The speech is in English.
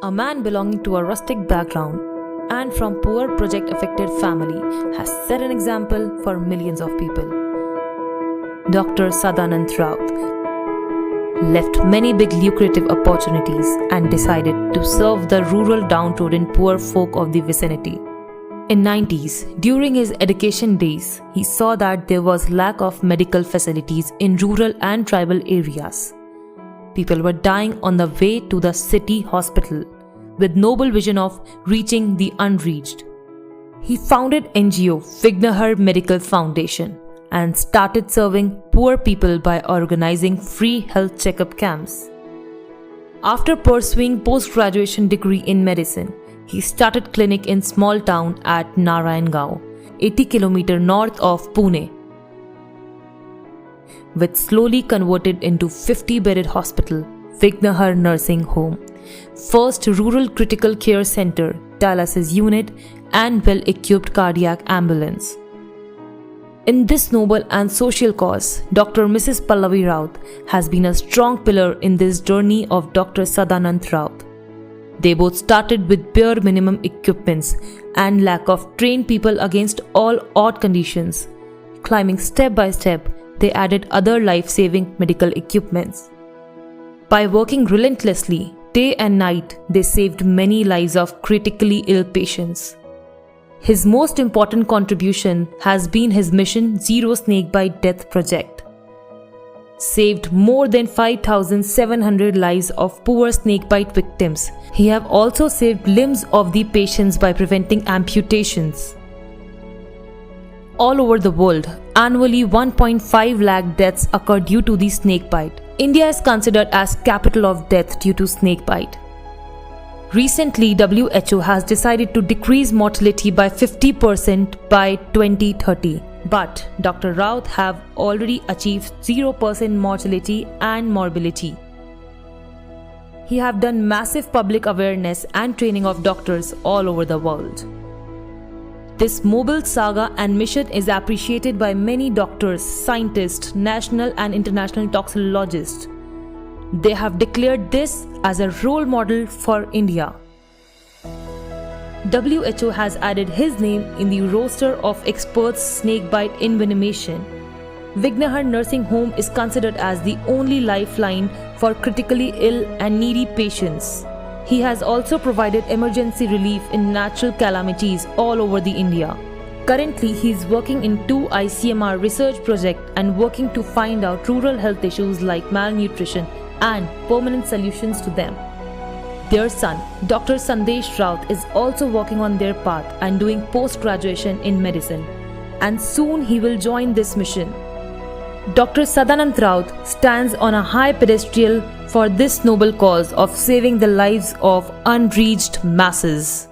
A man belonging to a rustic background and from poor project affected family has set an example for millions of people. Dr. Sadanand Raut left many big lucrative opportunities and decided to serve the rural downtrodden poor folk of the vicinity. In 90s, during his education days, he saw that there was lack of medical facilities in rural and tribal areas. People were dying on the way to the city hospital with noble vision of reaching the unreached. He founded NGO Vignahar Medical Foundation and started serving poor people by organizing free health checkup camps. After pursuing post-graduation degree in medicine, he started clinic in small town at Narayangao, 80 km north of Pune, which slowly converted into 50-bedded hospital, Vignahar Nursing Home, first rural critical care center, dialysis unit, and well-equipped cardiac ambulance. In this noble and social cause, Dr. Mrs. Pallavi Raut has been a strong pillar in this journey of Dr. Sadanand Raut. They both started with bare minimum equipments and lack of trained people against all odd conditions. Climbing step by step, they added other life-saving medical equipments. By working relentlessly, day and night, they saved many lives of critically ill patients. His most important contribution has been his Mission Zero Snakebite Death Project. Saved more than 5,700 lives of poor snakebite victims. He have also saved limbs of the patients by preventing amputations. All over the world, annually 1.5 lakh deaths occur due to the snakebite. India is considered as capital of death due to snakebite. Recently, WHO has decided to decrease mortality by 50% by 2030. But Dr. Raut have already achieved 0% mortality and morbidity. He have done massive public awareness and training of doctors all over the world. This mobile saga and mission is appreciated by many doctors, scientists, national and international toxicologists. They have declared this as a role model for India. WHO has added his name in the roster of experts snakebite envenomation. Vignahar Nursing Home is considered as the only lifeline for critically ill and needy patients. He has also provided emergency relief in natural calamities all over the India. Currently, he is working in 2 ICMR research projects and working to find out rural health issues like malnutrition and permanent solutions to them. Their son, Dr. Sandesh Raut, is also working on their path and doing post-graduation in medicine. And soon he will join this mission. Dr. Sadanand Raut stands on a high pedestal for this noble cause of saving the lives of unreached masses.